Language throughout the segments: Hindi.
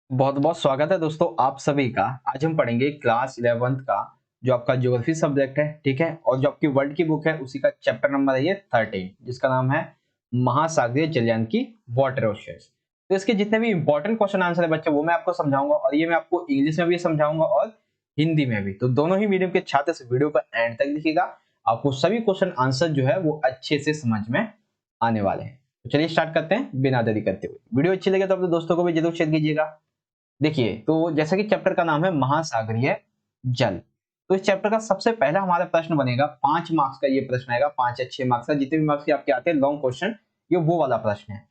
बहुत बहुत स्वागत है दोस्तों आप सभी का। आज हम पढ़ेंगे क्लास 11th का जो आपका ज्योग्राफी सब्जेक्ट है, ठीक है। और जो आपकी वर्ल्ड की बुक है उसी का चैप्टर नंबर है ये 13, जिसका नाम है महासागरीय जलयान की वाटर ओशियंस। तो इसके जितने भी इंपॉर्टेंट क्वेश्चन आंसर है बच्चे वो मैं आपको समझाऊंगा, और ये मैं आपको इंग्लिश में भी समझाऊंगा और हिंदी में भी। तो दोनों ही मीडियम के छात्र इस वीडियो को एंड तक देखिएगा, आपको सभी क्वेश्चन आंसर जो है वो अच्छे से समझ में आने वाले हैं। तो चलिए स्टार्ट करते हैं बिना देरी करते हुए। वीडियो अच्छी लगे तो अपने दोस्तों को भी जरूर शेयर कीजिएगा। देखिए, तो जैसा कि चैप्टर का नाम है महासागरीय जल, तो इस चैप्टर का सबसे पहला हमारा प्रश्न बनेगा 5 मार्क्स का। ये प्रश्न आएगा 5 या 6 मार्क्स का, जितने भी मार्क्स के आपके आते हैं लॉन्ग क्वेश्चन, ये वो वाला प्रश्न है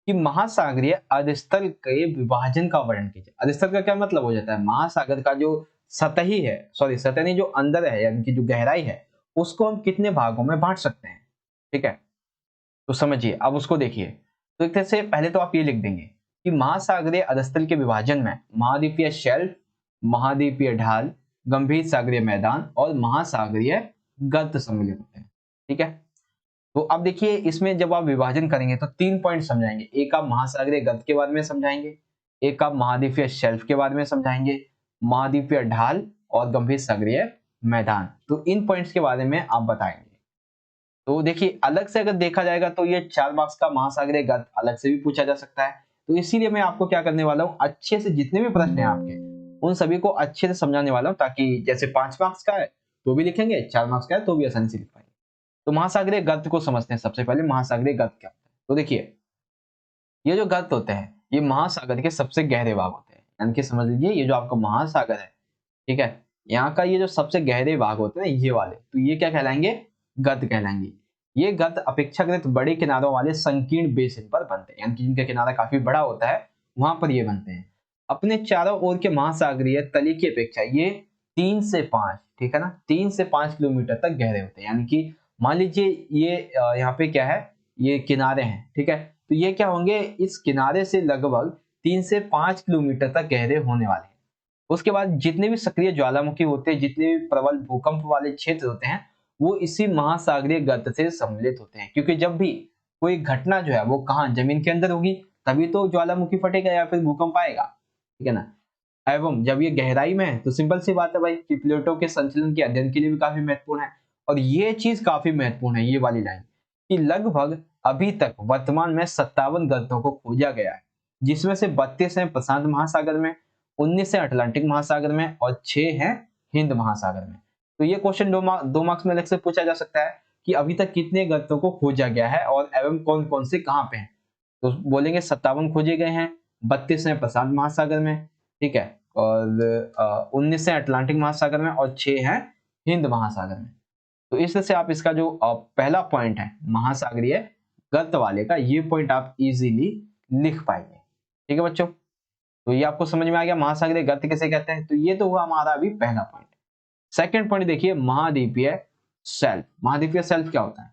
कि महासागरीय अधस्थल के विभाजन का वर्णन कीजिए। अधस्थल का क्या मतलब हो जाता है? महासागर का जो सतही है, सॉरी सतह नहीं, जो अंदर है यानी कि जो गहराई है, उसको हम कितने भागों में बांट सकते हैं, ठीक है। तो समझिए, अब उसको देखिए। तो एक तरह से पहले तो आप ये लिख देंगे कि महासागरीय अधस्थल के विभाजन में महाद्वीपीय शेल्फ, महाद्वीपीय ढाल, गंभीर सागरीय मैदान और महासागरीय गर्त सम्मिलित होते हैं, ठीक है। तो अब देखिए, इसमें जब आप विभाजन करेंगे तो 3 पॉइंट समझाएंगे। एक आप महासागरीय गर्त के बारे में समझाएंगे, एक आप महाद्वीपीय शेल्फ के बारे में समझाएंगे, महाद्वीपीय ढाल और गंभीर सागरीय मैदान। तो इन पॉइंट्स के बारे में आप बताएंगे। तो देखिए, अलग से अगर देखा जाएगा तो ये 4 मार्क्स का महासागरीय गर्त अलग से भी पूछा जा सकता है। तो इसीलिए मैं आपको क्या करने वाला हूँ, अच्छे से जितने भी प्रश्न हैं आपके उन सभी को अच्छे से समझाने वाला हूँ, ताकि जैसे 5 मार्क्स का है तो भी लिखेंगे, 4 मार्क्स का है तो भी आसानी से लिख पाएंगे। तो महासागरीय गर्त को समझते हैं सबसे पहले। महासागरीय गर्त क्या होता है? तो देखिए, ये जो गर्त होते हैं ये महासागर के सबसे गहरे भाग होते हैं। यानी कि समझ लीजिए, ये जो आपका महासागर है, ठीक है, यहाँ का ये जो सबसे गहरे भाग होते हैं ये वाले, तो ये क्या कहलाएंगे? गर्त कहलाएंगे। ये गर्त अपेक्षाकृत बड़े किनारों वाले संकीर्ण बेसिन पर बनते हैं, यानी कि जिनका किनारा काफी बड़ा होता है वहां पर ये बनते हैं। अपने चारों ओर के महासागरीय तली की अपेक्षा ये 3 से 5, ठीक है ना, 3 से 5 किलोमीटर तक गहरे होते हैं। यानी कि मान लीजिए ये यहाँ पे क्या है, ये किनारे हैं, ठीक है। तो ये क्या होंगे, इस किनारे से लगभग 3 से 5 किलोमीटर तक गहरे होने वाले हैं। उसके बाद जितने भी सक्रिय ज्वालामुखी होते हैं, जितने भी प्रबल भूकंप वाले क्षेत्र होते हैं, वो इसी महासागरीय गर्त से सम्मिलित होते हैं। क्योंकि जब भी कोई घटना जो है वो कहाँ, जमीन के अंदर होगी, तभी तो ज्वालामुखी फटेगा या फिर भूकंप आएगा, ठीक है ना। एवं जब ये गहराई में है तो सिंपल सी बात है भाई कि प्लेटों के संचलन के अध्ययन के लिए भी काफी महत्वपूर्ण है। और ये चीज काफी महत्वपूर्ण है, ये वाली लाइन, कि लगभग अभी तक वर्तमान में 57 गर्तों को खोजा गया है, जिसमें से 32 हैं प्रशांत महासागर में, 19 है अटलांटिक महासागर में और 6 हैं हिंद महासागर में। तो ये क्वेश्चन 2 मार्क्स में अलग से पूछा जा सकता है कि अभी तक कितने गर्तों को खोजा गया है और एवं कौन कौन से कहाँ पे हैं। तो बोलेंगे 57 खोजे गए हैं, 32 हैं प्रशांत महासागर में, ठीक है, और 19 हैं अटलांटिक महासागर में और 6 हैं हिंद महासागर में। तो इस तरह से आप इसका जो पहला पॉइंट है महासागरीय गर्त वाले का, ये पॉइंट आप इजीली लिख पाएंगे, ठीक है बच्चों। तो ये आपको समझ में आ गया महासागरीय गर्त किसे कहते हैं। तो ये तो हुआ हमारा अभी पहला पॉइंट। सेकंड पॉइंट देखिए, महाद्वीपीय शेल्फ। महाद्वीपीय शेल्फ क्या होता है?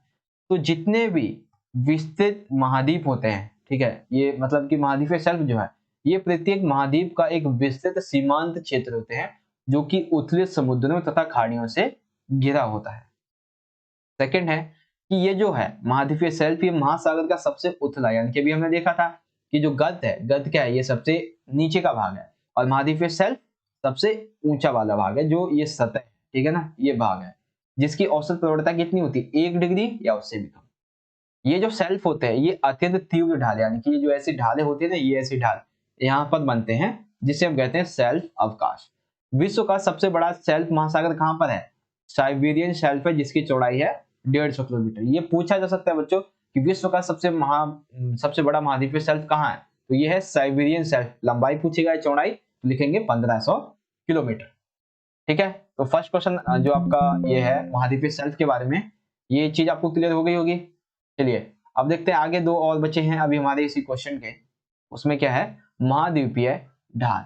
तो जितने भी विस्तृत महाद्वीप होते हैं, ठीक है, ये मतलब कि महाद्वीपीय शेल्फ जो है ये प्रत्येक महाद्वीप का एक विस्तृत सीमांत क्षेत्र होते हैं, जो कि उत्तरी समुद्रों तथा खाड़ियों से घिरा होता है। सेकंड है कि ये जो है महाद्वीपीय शेल्फ, ये महासागर का सबसे उथला, यानी कि अभी हमने देखा था कि जो गर्त है, गर्त क्या है, ये सबसे नीचे का भाग है, और महाद्वीपीय शेल्फ सबसे ऊंचा वाला भाग है, जो ये सतह है, ठीक है ना, ये भाग है, जिसकी औसत प्रवणता कितनी होती है, 1 डिग्री या उससे भी कम। ये जो शेल्फ होते हैं ये अत्यंत तीव्र ढाल, यानी कि ये जो ऐसी ढालें होती है ना, ये ऐसी ढाल यहाँ पर बनते हैं, जिसे हम कहते हैं शेल्फ अवकाश। विश्व का सबसे बड़ा शेल्फ महासागर कहाँ पर है? साइबेरियन शेल्फ है, जिसकी चौड़ाई है 150 किलोमीटर। ये पूछा जा सकता है बच्चों कि विश्व का सबसे बड़ा महाद्वीपीय शेल्फ कहाँ है? तो ये है साइबेरियन शेल्फ। लंबाई पूछी गई, चौड़ाई तो लिखेंगे 1500 किलोमीटर, ठीक है। तो फर्स्ट क्वेश्चन जो आपका ये है महाद्वीपीय शेल्फ के बारे में, ये चीज आपको क्लियर हो गई होगी। चलिए अब देखते हैं आगे, 2 और बचे हैं अभी हमारे इसी क्वेश्चन के। उसमें क्या है, महाद्वीपीय ढाल।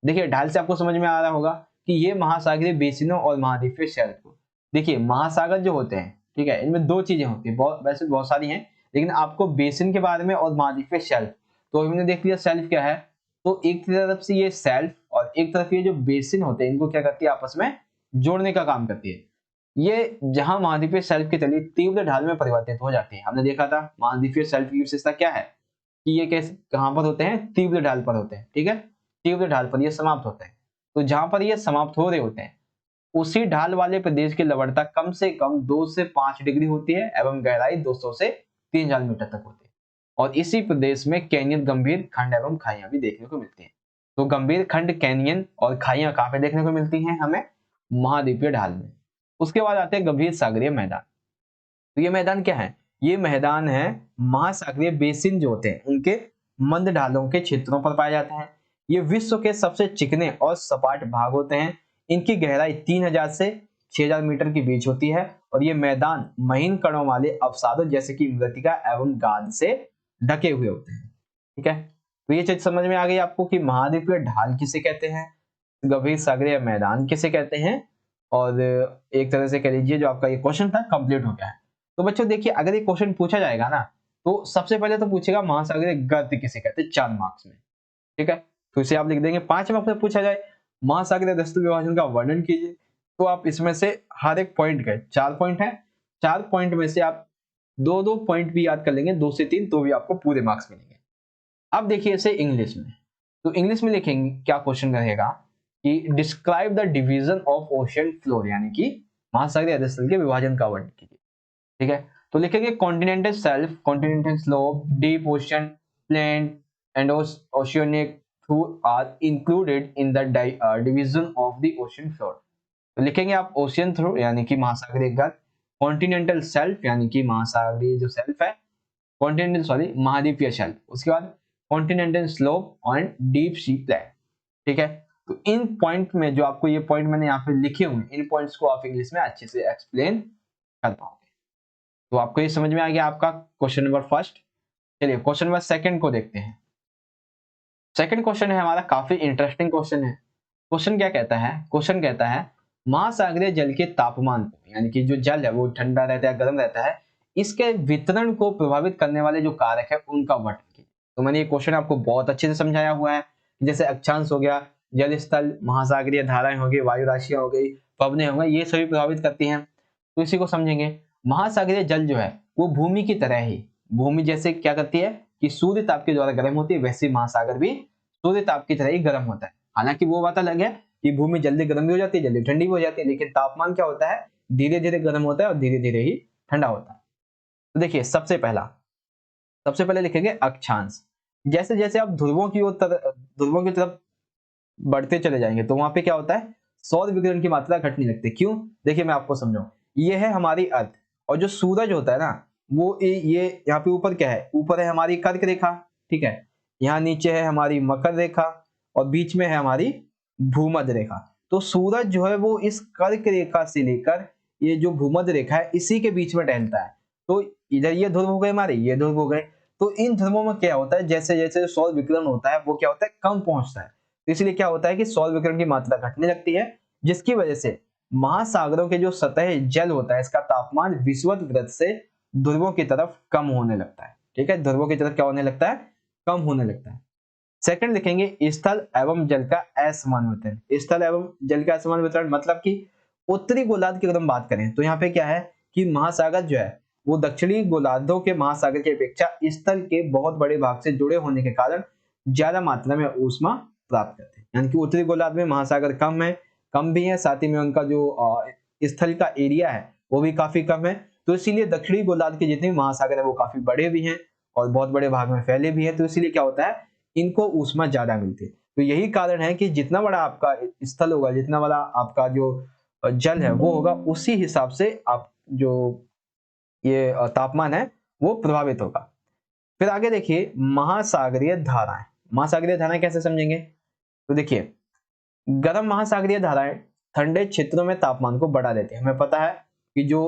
देखिए, ढाल से आपको समझ में आ रहा होगा कि ये महासागरीय बेसिनों और महाद्वीपीय शेल्फ को, देखिए महासागर जो होते हैं, ठीक है, इनमें 2 चीजें होती है, वैसे बहुत सारी हैं, लेकिन आपको बेसिन के बारे में और महाद्वीपीय शेल्फ, तो हमने देख लिया शेल्फ क्या है। तो एक तरफ से ये शेल्फ और एक तरफ ये जो बेसिन होते हैं, इनको क्या करती है, आपस में जोड़ने का काम करती है। ये जहां महाद्वीपीय शेल्फ की तली तीव्र ढाल में परिवर्तित हो जाती है, हमने देखा था महाद्वीपीय शेल्फ की विशेषता क्या है कि ये कैसे कहां पर होते हैं, तीव्र ढाल पर होते हैं, ठीक है। तीव्र ढाल पर ये समाप्त होते हैं। तो जहां पर ये समाप्त हो रहे होते हैं उसी ढाल वाले प्रदेश की लवणता कम से कम 2 से 5 डिग्री होती है एवं गहराई 200 से 3000 मीटर तक होती है। और इसी प्रदेश में कैनियन, गंभीर खंड एवं खाइयां भी देखने को मिलती हैं। तो गंभीर खंड, कैनियन और खाइयां कहां पे देखने को मिलती हैं हमें? महाद्वीपीय ढाल में। उसके बाद आते हैं गंभीर सागरीय मैदान। तो ये मैदान क्या है? ये मैदान है महासागरीय बेसिन जो होते हैं उनके मंद ढालों के क्षेत्रों पर पाए जाते हैं। ये विश्व के सबसे चिकने और सपाट भाग होते हैं। इनकी गहराई 3000 से 6000 मीटर के बीच होती है और ये मैदान महीन कणों वाले अवसादों जैसे कि मृत्तिका एवं गाद से ढके हुए होते हैं। ठीक है, तो ये चीज समझ में आ गई आपको कि महाद्वीपीय ढाल किसे कहते हैं, गंभीर सागरीय मैदान किसे कहते हैं, और एक तरह से कह लीजिए जो आपका ये क्वेश्चन था कंप्लीट हो गया है। तो बच्चों देखिए, अगर ये क्वेश्चन पूछा जाएगा ना तो सबसे पहले तो पूछेगा महासागरीय गर्त किसे कहते हैं 4 मार्क्स में। ठीक है, तो इसे आप लिख देंगे। 5 मार्क्स में पूछा जाए महासागरीय दस्तु विभाजन का वर्णन कीजिए, तो आप इसमें से हर एक पॉइंट के 4 पॉइंट है, 4 पॉइंट में से आप 2-2 पॉइंट भी याद कर लेंगे, 2 से 3, तो भी आपको पूरे मार्क्स मिलेंगे। अब देखिए इसे इंग्लिश में, तो इंग्लिश में लिखेंगे क्या क्वेश्चन रहेगा कि describe the division of ocean floor, यानी कि महासागरीय अधस्थल के विभाजन का वर्णन कीजिए। ठीक है, तो लिखेंगे continental shelf, continental slope, deep ocean, plain and oceanic through are included in the division of the ocean floor. तो लिखेंगे आप ओशियन थ्रू यानी कि महासागरीय गर्त, कॉन्टिनेंटल शेल्फ यानी कि महासागरीय जो शेल्फ है, कॉन्टिनेंटल सॉरी महाद्वीपीय शेल्फ, उसके बाद continental slope and deep sea plain. ठीक है, तो इन पॉइंट में जो आपको ये पॉइंट मैंने यहाँ पे लिखे हुए इन पॉइंट्स को आप इंग्लिश में अच्छे से एक्सप्लेन कर पाओगे। तो आपको ये समझ में आ गया आपका क्वेश्चन नंबर फर्स्ट। चलिए क्वेश्चन नंबर सेकंड को देखते हैं। सेकंड क्वेश्चन है हमारा, काफी इंटरेस्टिंग क्वेश्चन है। क्वेश्चन क्या कहता है? क्वेश्चन कहता है महासागरीय जल के तापमान को, यानी कि जो जल है वो ठंडा रहता है, गर्म रहता है, इसके वितरण को प्रभावित करने वाले जो कारक है उनका वर्णन कीजिए। तो मैंने ये क्वेश्चन आपको बहुत अच्छे से समझाया हुआ है, जैसे अक्षांश हो गया, जल स्थल, महासागरीय धाराएं हो गई, वायु राशियां हो गई, पवनें हो गई, ये सभी प्रभावित करती हैं। तो इसी को समझेंगे। महासागरीय जल जो है वो भूमि की तरह ही, भूमि जैसे क्या करती है कि सूर्य ताप के द्वारा गर्म होती है, वैसे महासागर भी सूर्य ताप की तरह ही गर्म होता है। हालांकि वो बात अलग है कि भूमि जल्दी गर्म भी हो जाती है, जल्दी ठंडी भी हो जाती है, लेकिन तापमान क्या होता है, धीरे धीरे गर्म होता है और धीरे धीरे ही ठंडा होता है। तो देखिए सबसे पहले लिखेंगे अक्षांश। जैसे जैसे आप ध्रुवों की तरफ बढ़ते चले जाएंगे तो वहां पे क्या होता है, सौर विकिरण की मात्रा घटने लगती है। क्यों? देखिए मैं आपको समझाऊं। ये है हमारी अर्थ, और जो सूरज होता है ना वो ये यहाँ पे ऊपर क्या है, ऊपर है हमारी कर्क रेखा, ठीक है, यहाँ नीचे है हमारी मकर रेखा और बीच में है हमारी भूमध्य रेखा। तो सूरज जो है वो इस कर्क रेखा से लेकर ये जो भूमध्य रेखा है इसी के बीच में टहलता है। तो इधर ये ध्रुव हो गए हमारे, ये ध्रुव हो गए। तो इन ध्रुवों में क्या होता है, जैसे जैसे सौर विकिरण होता है वो क्या होता है, कम पहुंचता है। तो इसलिए क्या होता है कि सौर विकिरण की मात्रा घटने लगती है, जिसकी वजह से महासागरों के जो सतह जल होता है इसका तापमान विषुवत वृत्त से ध्रुवों की तरफ कम होने लगता है। ठीक है, ध्रुवों की तरफ क्या होने लगता है, कम होने लगता है। सेकंड लिखेंगे स्थल एवं जल का असमान वितरण। स्थल एवं जल का असमान वितरण मतलब कि उत्तरी गोलार्ध की अगर हम बात करें तो यहाँ पे क्या है कि महासागर जो है वो दक्षिणी गोलार्धों के महासागर की अपेक्षा स्थल के बहुत बड़े भाग से जुड़े होने के कारण ज्यादा मात्रा में ऊष्मा प्राप्त करते हैं। यानी कि उत्तरी गोलार्ध में महासागर कम भी है, साथ ही में उनका जो स्थल का एरिया है वो भी काफी कम है। तो इसीलिए दक्षिणी गोलार्ध के जितने महासागर है वो काफी बड़े भी हैं और बहुत बड़े भाग में फैले भी हैं। तो इसीलिए क्या होता है, इनको ऊष्मा ज्यादा मिलती है। तो यही कारण है कि जितना बड़ा आपका स्थल होगा, जितना बड़ा आपका जो जल है वो होगा, उसी हिसाब से आप जो ये तापमान है वो प्रभावित होगा। फिर आगे देखिए महासागरीय धाराएं। महासागरीय धाराएं कैसे समझेंगे? तो देखिए गर्म महासागरीय धाराएं ठंडे क्षेत्रों में तापमान को बढ़ा देती है। हमें पता है कि जो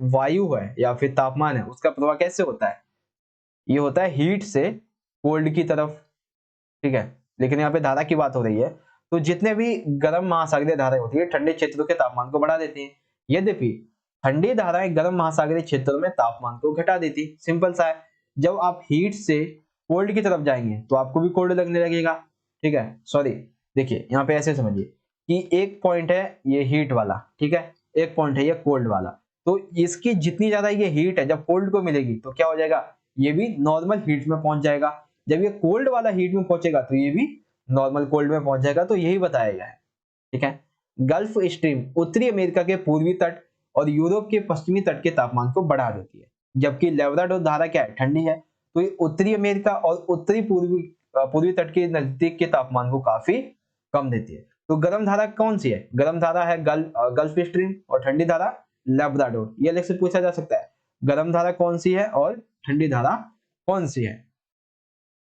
वायु है या फिर तापमान है उसका प्रवाह कैसे होता है, ये होता है हीट से कोल्ड की तरफ। ठीक है, लेकिन यहाँ पे धारा की बात हो रही है, तो जितने भी गर्म महासागरीय धाराएं होती है ठंडे क्षेत्रों के तापमान को बढ़ा देती हैं। यद्यपि ठंडी धाराएं गर्म महासागरीय क्षेत्रों में तापमान को घटा देती। सिंपल सा है, जब आप हीट से कोल्ड की तरफ जाएंगे तो आपको भी कोल्ड लगने लगेगा। ठीक है, सॉरी देखिए यहाँ पे ऐसे समझिए कि एक पॉइंट है ये हीट वाला, ठीक है, एक पॉइंट है ये कोल्ड वाला। तो इसकी जितनी ज्यादा ये हीट है जब कोल्ड को मिलेगी तो क्या हो जाएगा, ये भी नॉर्मल हीट में पहुंच जाएगा। जब ये कोल्ड वाला हीट में पहुंचेगा तो ये भी नॉर्मल कोल्ड में पहुंच जाएगा, तो यही बताया गया है। ठीक है, गल्फ स्ट्रीम उत्तरी अमेरिका के पूर्वी तट और यूरोप के पश्चिमी तट के तापमान को बढ़ा देती है, जबकि लेब्राडोर धारा क्या है, ठंडी है, तो ये उत्तरी अमेरिका और उत्तरी पूर्वी तट के नजदीक के तापमान को काफी कम देती है। तो गर्म धारा कौन सी है, गर्म धारा है गल्फ स्ट्रीम, और ठंडी धारा लेब्राडोर। ये अलग से पूछा जा सकता है, गर्म धारा कौन सी है और ठंडी धारा कौन सी है।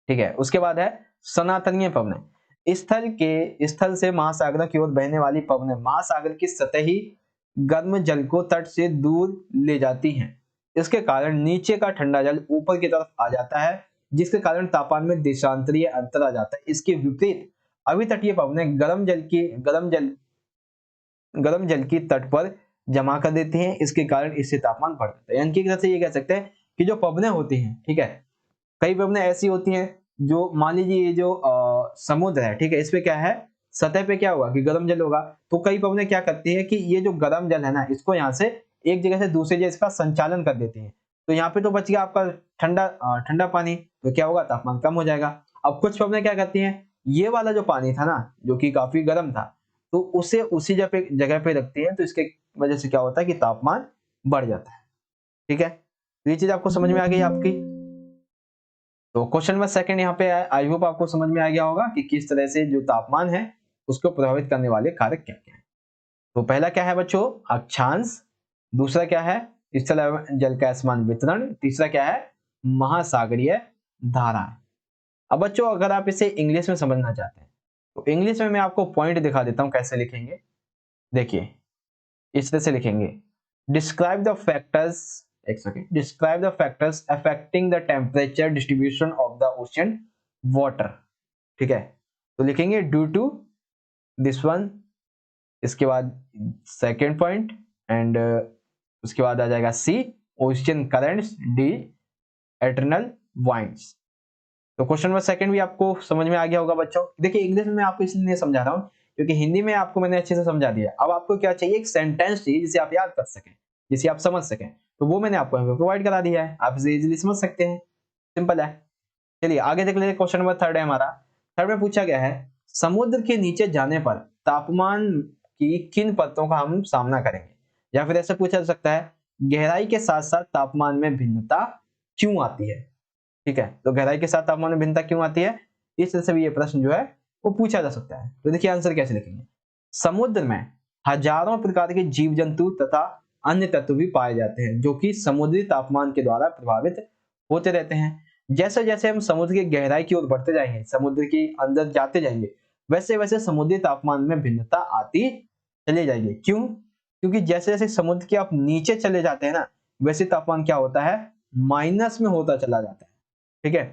ठीक है, उसके बाद है सनातनीय पवनें। स्थल से महासागरों की ओर बहने वाली पवनें महासागर की सतही गर्म जल को तट से दूर ले जाती हैं। इसके कारण नीचे का ठंडा जल ऊपर की तरफ आ जाता है, जिसके कारण तापमान में देशांतरीय अंतर आ जाता है। इसके विपरीत अभितटीय पवनें गर्म जल की तट पर जमा कर देती हैं, इसके कारण इससे तापमान बढ़ जाता है। यानी कि एक तरह से ये कह सकते हैं कि जो पवनें होती हैं, ठीक है, कई पवनें ऐसी होती हैं जो मान लीजिए ये जो समुद्र है, ठीक है, इस पे क्या है, सतह पे क्या होगा कि गर्म जल होगा, तो कई पवनें क्या करती है कि ये जो गर्म जल है ना, इसको यहाँ से एक जगह से दूसरी जगह इसका संचालन कर देती है। तो यहाँ पे तो बच गया आपका ठंडा पानी, तो क्या होगा, तापमान कम हो जाएगा। अब कुछ पवनें क्या करती हैं, ये वाला जो पानी था ना, जो कि काफी गर्म था, तो उसे उसी जगह पे रखती है, तो इसके वजह से क्या होता है कि तापमान बढ़ जाता है। ठीक है, तो ये चीज आपको समझ में आ गई आपकी। तो क्वेश्चन नंबर सेकंड यहाँ पे आई होप आपको समझ में आ गया होगा कि किस तरह से जो तापमान है उसको प्रभावित करने वाले कारक क्या क्या है। तो पहला क्या है बच्चों, अक्षांश, दूसरा क्या है, स्थल एवं जल का असमान वितरण, तीसरा क्या है, महासागरीय धाराएं। अब बच्चों अगर आप इसे इंग्लिश में समझना चाहते हैं तो इंग्लिश में मैं आपको पॉइंट दिखा देता हूं कैसे लिखेंगे। देखिए इस तरह से लिखेंगे, डिस्क्राइब द फैक्टर्स, एक second, describe the factors affecting the temperature distribution of the ocean water. ठीक है, तो लिखेंगे ड्यू टू दिस वन, इसके बाद सेकेंड पॉइंट, एंड उसके बाद आ जाएगा C, ocean currents, D, eternal winds. तो क्वेश्चन नंबर सेकंड भी आपको समझ में आ गया होगा बच्चों। देखिए इंग्लिश में मैं आपको इसलिए नहीं समझा रहा हूँ क्योंकि हिंदी में आपको मैंने अच्छे से समझा दिया। अब आपको क्या चाहिए, एक सेंटेंस चाहिए जिसे आप याद कर सकें, जिसे आप समझ सकें, तो वो मैंने आपको प्रोवाइड करा दिया है, आप इसे इजीली समझ सकते हैं, सिंपल है। चलिए आगे देख लेते, क्वेश्चन नंबर थर्ड है हमारा। थर्ड में पूछा गया है, समुद्र के नीचे जाने पर तापमान की किन परतों का हम सामना करेंगे, या फिर ऐसा पूछा जा सकता है, गहराई के साथ साथ तापमान में भिन्नता क्यों आती है। ठीक है, तो गहराई के साथ तापमान में भिन्नता क्यों आती है, इस तरह से भी ये प्रश्न जो है वो पूछा जा सकता है। तो देखिए आंसर कैसे लिखेंगे, समुद्र में हजारों प्रकार के जीव जंतु तथा अन्य तत्व भी पाए जाते हैं जो कि समुद्री तापमान के द्वारा प्रभावित होते रहते हैं। जैसे जैसे हम समुद्र की गहराई की ओर बढ़ते जाएंगे, समुद्र के अंदर जाते जाएंगे, वैसे वैसे समुद्री तापमान में भिन्नता आती चली जाएगी। क्यों, क्योंकि जैसे जैसे समुद्र के आप नीचे चले जाते हैं ना, वैसे तापमान क्या होता है, माइनस में होता चला जाता है। ठीक है,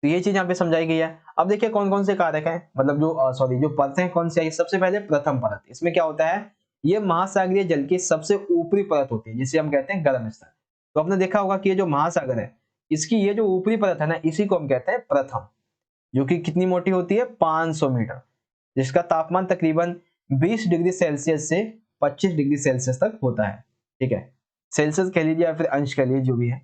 तो ये चीज यहाँ पे समझाई गई है। अब देखिए कौन कौन से कारक हैं, मतलब जो जो परत हैं कौन सी है। सबसे पहले प्रथम परत, इसमें क्या होता है, ये महासागरीय जल की सबसे ऊपरी परत होती है जिसे हम कहते हैं गर्म स्तर। तो आपने देखा होगा कि ये जो महासागर है, इसकी ये जो ऊपरी परत है ना, इसी को हम कहते हैं प्रथम, जो कि कितनी मोटी होती है, 500 मीटर, जिसका तापमान तकरीबन 20 डिग्री सेल्सियस से 25 डिग्री सेल्सियस तक होता है। ठीक है, सेल्सियस कह लीजिए या फिर अंश कह लीजिए, जो भी है।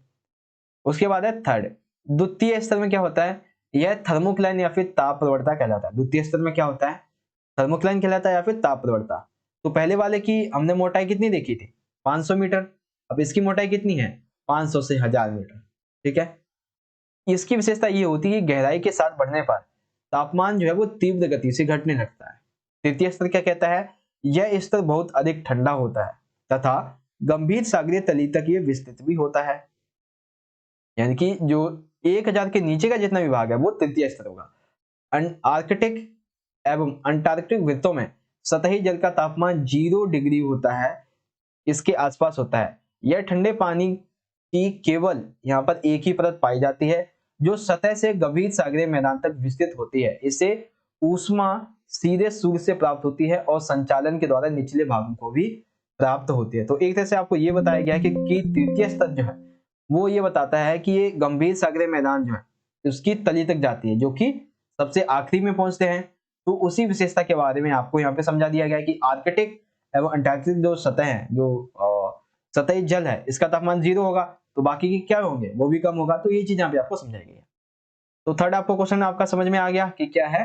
उसके बाद है थर्ड, द्वितीय स्तर में क्या होता है, यह थर्मोक्लाइन या फिर ताप प्रवणता कहलाता है। द्वितीय स्तर में क्या होता है, थर्मोक्लाइन कहलाता है या फिर ताप प्रवणता। तो पहले वाले की हमने मोटाई कितनी देखी थी, 500 मीटर, अब इसकी मोटाई कितनी है, 500 से 1000 मीटर। ठीक है, इसकी विशेषता ये होती है कि गहराई के साथ बढ़ने पर तापमान जो है वो तीव्र गति से घटने लगता है। तृतीय स्तर क्या कहता है, यह स्तर बहुत अधिक ठंडा होता है तथा गंभीर सागरीय तली तक ये विस्तृत भी होता है। यानी कि जो 1000 के नीचे का जितना विभाग है वो तृतीय स्तर होगा। आर्कटिक एवं अंटार्कटिक वृत्तों में सतही जल का तापमान 0 डिग्री होता है, इसके आसपास होता है। यह ठंडे पानी की केवल यहाँ पर एक ही परत पाई जाती है जो सतह से गंभीर सागरीय मैदान तक विस्तृत होती है। इसे ऊष्मा सीधे सूर्य से प्राप्त होती है और संचालन के द्वारा निचले भागों को भी प्राप्त होती है। तो एक तरह से आपको ये बताया गया है कि तृतीय स्तर जो है वो ये बताता है कि ये गंभीर सागरीय मैदान जो है उसकी तली तक जाती है, जो कि सबसे आखिरी में पहुंचते हैं। तो उसी विशेषता के बारे में आपको यहाँ पे समझा दिया गया है कि आर्कटिक एवं अंटार्कटिक जो सतह है, जो सतही जल है, इसका तापमान 0 होगा, तो बाकी के क्या होंगे, वो भी कम होगा। तो ये चीज यहाँ पे आपको समझाई गई है। तो थर्ड आपको क्वेश्चन आपका समझ में आ गया कि क्या है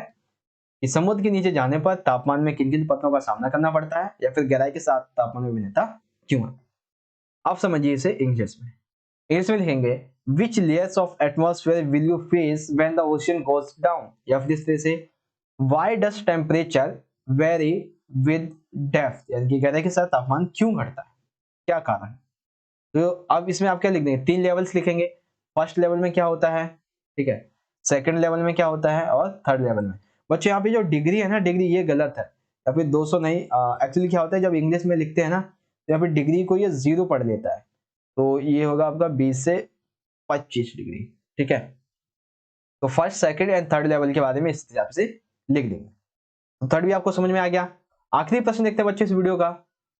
कि समुद्र के नीचे जाने पर तापमान में किन किन पत्रों का सामना करना पड़ता है, या फिर गहराई के साथ तापमान में भिन्नता क्यों है। आप समझिए इसे इंग्लिश में। इंग्लिश में लिखेंगे which layers of atmosphere will you face when the ocean goes down, या फिर इस तरह से why does temperature vary with depth, यानी कि गहराई के साथ तापमान क्यों घटता है, क्या कारण है। तो अब इसमें आप क्या लिख देंगे, 3 लेवल्स लिखेंगे। फर्स्ट लेवल में क्या होता है, ठीक है, सेकंड लेवल में क्या होता है, और थर्ड लेवल में। बच्चों यहाँ पे जो डिग्री है ना, डिग्री ये गलत है, या फिर 200 नहीं। एक्चुअली क्या होता है जब इंग्लिश में लिखते हैं ना, तो यहाँ पे डिग्री को ये 0 पढ़ लेता है, तो ये होगा आपका 20 से 25 डिग्री, ठीक है। तो first second and third level के बारे में इस हिसाब से लिख देंगे। तो थर्ड भी आपको समझ में आ गया। आखिरी प्रश्न देखते हैं बच्चों इस वीडियो का।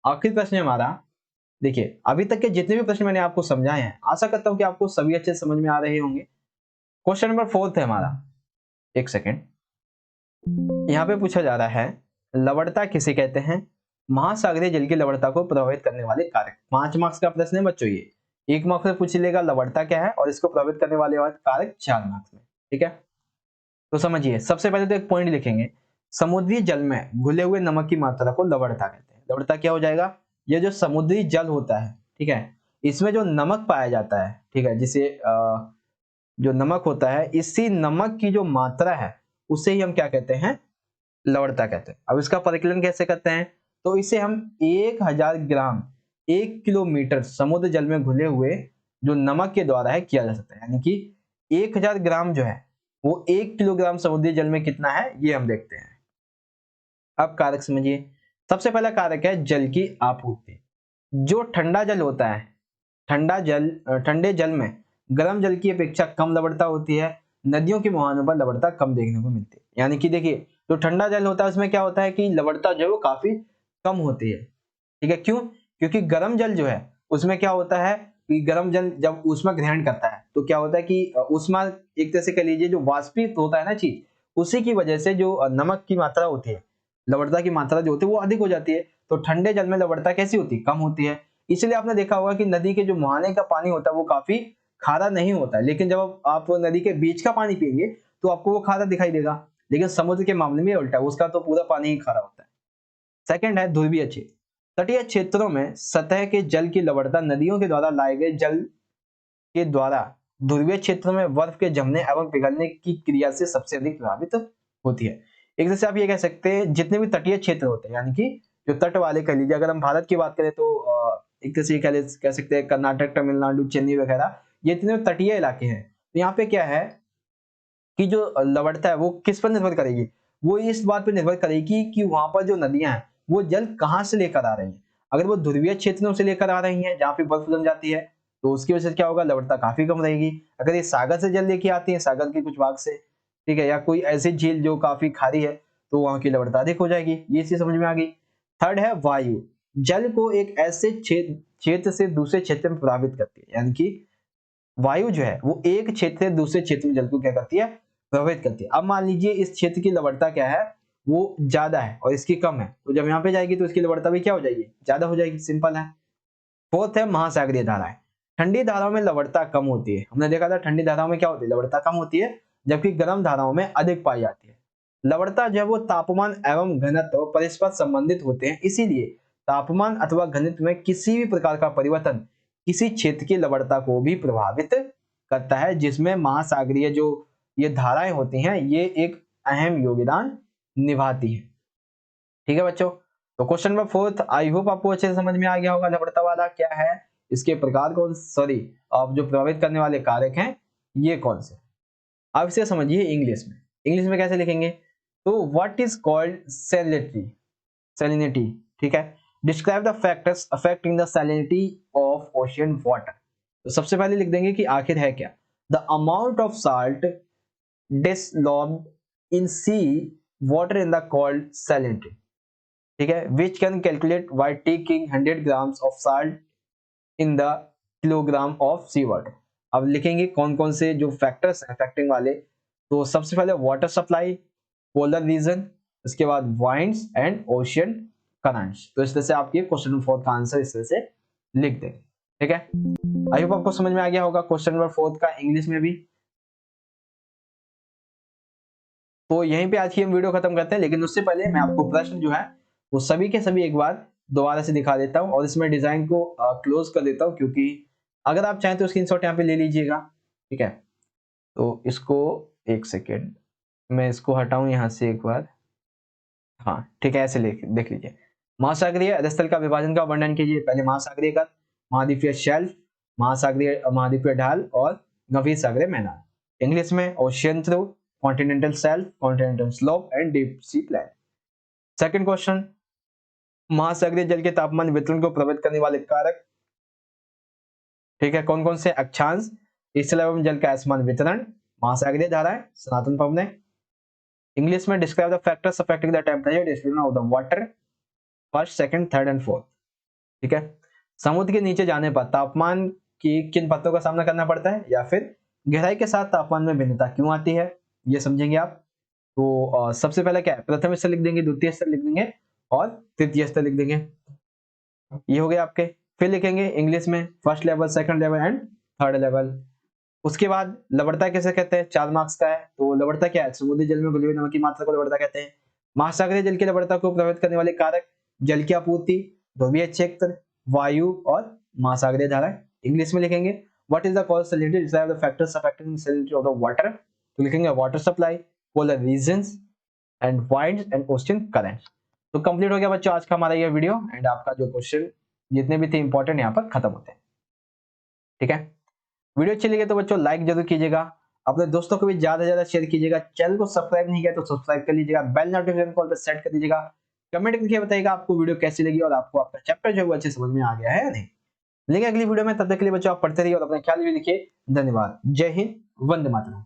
आखिरी प्रश्न है हमारा, देखिए अभी तक के जितने भी प्रश्न मैंने आपको समझाए हैं, आशा करता हूं कि आपको सभी अच्छे समझ में आ रहे होंगे। क्वेश्चन नंबर 4 है हमारा, एक सेकेंड। यहाँ पे पूछा जा रहा है लवणता किसे कहते हैं, महासागरीय जल की लवणता को प्रभावित करने वाले कारक। 5 मार्क्स का प्रश्न है बच्चों ये। 1 मार्क्स में पूछ लेगा लवणता क्या है, और इसको प्रभावित करने वाले कारक 4 मार्क्स में, ठीक है। तो समझिए, सबसे पहले तो एक पॉइंट लिखेंगे, समुद्री जल में घुले हुए नमक की मात्रा को लवणता कहते हैं। लवणता क्या हो जाएगा, ये जो समुद्री जल होता है, ठीक है, इसमें जो नमक पाया जाता है, ठीक है, जिसे जो नमक होता है, इसी नमक की जो मात्रा है उसे ही हम क्या कहते हैं, लवणता कहते हैं। अब इसका परिकलन कैसे करते हैं, तो इसे हम 1000 ग्राम 1 किलोमीटर समुद्र जल में घुले हुए जो नमक के द्वारा है किया जा सकता है। यानी कि 1000 ग्राम जो है वो 1 किलोग्राम समुद्री जल में कितना है, ये हम देखते हैं। अब कारक समझिए। सबसे पहला कारक है जल की आपूर्ति। जो ठंडा जल होता है, ठंडे जल में गर्म जल की अपेक्षा कम लवणता होती है। नदियों के मुहानों पर लवणता कम देखने को मिलती है। यानी कि देखिए, जो ठंडा जल होता है उसमें क्या होता है कि लवणता जो है वो काफी कम होती है, ठीक है। क्यों, क्योंकि गर्म जल जो है उसमें क्या होता है कि गर्म जल जब ऊष्मा ग्रहण करता है तो क्या होता है कि ऊष्मा एक तरह से कह लीजिए जो वाष्पित होता है ना चीज, उसी की वजह से जो नमक की मात्रा होती है, लवणता की मात्रा जो होती है वो अधिक हो जाती है। तो ठंडे जल में लवणता कैसी होती है, कम होती है। इसलिए आपने देखा होगा कि नदी के जो मुहाने का पानी होता है वो काफी खारा नहीं होता है, लेकिन जब आप नदी के बीच का पानी पिएंगे तो आपको वो खारा दिखाई देगा। लेकिन समुद्र के मामले में उल्टा है, उसका तो पूरा पानी ही खारा होता है। सेकंड है ध्रुवीय क्षेत्र। तटीय क्षेत्रों में सतह के जल की लवणता नदियों के द्वारा लाए गए जल के द्वारा ध्रुवीय क्षेत्रों में बर्फ के जमने एवं पिघलने की क्रिया से सबसे अधिक प्रभावित होती है। एक तरह से आप ये कह सकते हैं जितने भी तटीय क्षेत्र होते हैं, यानी कि जो तट वाले कह लीजिए, अगर हम भारत की बात करें तो एक तरह से कह सकते हैं कर्नाटक, तमिलनाडु, चेन्नई वगैरह, ये इतने तटीय इलाके हैं। तो यहाँ पे क्या है कि जो लवणता है वो किस पर निर्भर करेगी, वो इस बात पर निर्भर करेगी कि वहां पर जो नदियां हैं वो जल कहाँ से लेकर आ रही हैं। अगर वो ध्रुवीय क्षेत्रों से लेकर आ रही हैं जहाँ पे बर्फ जम जाती है, तो उसकी वजह से क्या होगा, लवणता काफी कम रहेगी। अगर ये सागर से जल लेके आती है, सागर के कुछ भाग से, ठीक है, या कोई ऐसी झील जो काफी खारी है, तो वहां की लवणता अधिक हो जाएगी। ये चीज समझ में आ गई। थर्ड है वायु। जल को एक ऐसे क्षेत्र से दूसरे क्षेत्र में प्रभावित करती है। यानी कि वायु जो है वो एक क्षेत्र से दूसरे क्षेत्र में जल को क्या करती है, प्रभावित करती है। अब मान लीजिए इस क्षेत्र की लवणता क्या है, वो ज्यादा है और इसकी कम है, तो जब यहाँ पे जाएगी तो इसकी लवणता भी क्या हो जाएगी, ज्यादा हो जाएगी, सिंपल है। फोर्थ है महासागरीय धाराएं। ठंडी धाराओं में लवणता कम होती है। हमने देखा था ठंडी धाराओं में क्या होती है, लवणता कम होती है, जबकि गर्म धाराओं में अधिक पाई जाती है। लवणता जो है वो तापमान एवं घनत्व परस्पर संबंधित होते हैं, इसीलिए तापमान अथवा घनत्व में किसी भी प्रकार का परिवर्तन किसी क्षेत्र की लवणता को भी प्रभावित करता है, जिसमें महासागरीय जो ये धाराएं होती हैं ये एक अहम योगदान निभाती है। ठीक है बच्चों, तो क्वेश्चन नंबर 4 आई होप आपको अच्छे से समझ में आ गया होगा। लवणता वाला क्या है, इसके प्रकार कौन, सॉरी आप जो प्रभावित करने वाले कारक हैं ये कौन से। अब इसे समझिए इंग्लिश में। इंग्लिश में कैसे लिखेंगे, तो व्हाट इज कॉल्ड सैलिनिटी, ठीक है, describe the factors affecting the salinity of ocean water. तो सबसे पहले लिख देंगे कि आखिर है क्या, the amount of salt dissolved in sea water in the called salinity, ठीक है, which can calculate by taking 100 grams of salt in the kilogram of sea water. अब लिखेंगे कौन कौन से जो फैक्टर्स हैं अफेक्टिंग वाले, तो सबसे पहले वाटर सप्लाई, पोलर रीजन, उसके बाद वाइंड्स एंड ओशियन करंट्स। तो इस तरह से आपके क्वेश्चन नंबर 4 का आंसर इस तरह से लिख देंगे, ठीक है। आई होप आपको समझ में आ गया होगा क्वेश्चन नंबर 4 का इंग्लिश में भी। तो यहीं पे आज की हम वीडियो खत्म करते हैं, लेकिन उससे पहले मैं आपको प्रश्न जो है वो सभी के सभी एक बार दोबारा से दिखा देता हूँ और इसमें डिजाइन को क्लोज कर देता हूँ, क्योंकि अगर आप चाहें तो स्क्रीनशॉट यहाँ पे ले लीजिएगा। ठीक है, तो इसको एक सेकेंड मैं इसको हटाऊं यहाँ से एक बार। हाँ ठीक है, ऐसे देख लीजिए। महासागरीय अधस्थल का विभाजन का वर्णन कीजिए। पहले महासागरीय का, महाद्वीपीय शेल्फ, महाद्वीपीय ढाल और गंभीर सागरीय मैदान। इंग्लिश में ocean trough, continental shelf, continental slope and deep sea plain. Second question, महासागरीय जल के तापमान वितरण को प्रभावित करने वाले कारक। ठीक है, कौन कौन से? अक्षांश, स्थल एवं जल का असमान वितरण, महासागरीय धाराएं, सनातन पवनें। इंग्लिश में describe the factors affecting the temperature distribution of the water, first, second, third and fourth. ठीक है, समुद्र के नीचे जाने पर तापमान की किन बातों का सामना करना पड़ता है, या फिर गहराई के साथ तापमान में भिन्नता क्यों आती है, ये समझेंगे आप। तो सबसे पहले क्या है, प्रथम स्तर लिख देंगे, द्वितीय स्तर लिख देंगे और तृतीय स्तर लिख देंगे। ये हो गए आपके। फिर लिखेंगे इंग्लिश में first level, second level and third level. उसके बाद लवणता किसे कहते हैं, 4 मार्क्स का है। तो लवणता क्या है, समुद्री जल में घुली हुई नमक की मात्रा को लवणता कहते हैं। महासागरीय जल की लवणता को प्रभावित करने वाले कारक, जल की आपूर्ति, ध्रुवीय क्षेत्र, वायु और महासागरीय धाराएं। इंग्लिश में लिखेंगे what is the cause salinity, describe the factors affecting salinity of the water. तो लिखेंगे water supply, polar regions and winds and ocean currents. तो कंप्लीट हो गया बच्चों आज का हमारा ये वीडियो, एंड आपका जो क्वेश्चन जितने भी थे इंपॉर्टेंट यहाँ पर खत्म होते हैं। ठीक है, वीडियो अच्छी लगे तो बच्चों लाइक जरूर कीजिएगा, अपने दोस्तों को भी ज्यादा से ज्यादा शेयर कीजिएगा। चैनल को सब्सक्राइब नहीं किया तो सब्सक्राइब कर लीजिएगा, बेल नोटिफिकेशन कॉल पर सेट कर दीजिएगा। कमेंट करके बताइएगा आपको वीडियो कैसी लगी और आपको आपका चैप्टर जो है अच्छे समझ में आ गया है या नहीं। मिलेंगे अगली वीडियो में, तब तक के लिए बच्चों आप पढ़ते रहिए और अपना ख्याल भी रखिए। धन्यवाद। जय हिंद, वंदे मातरम।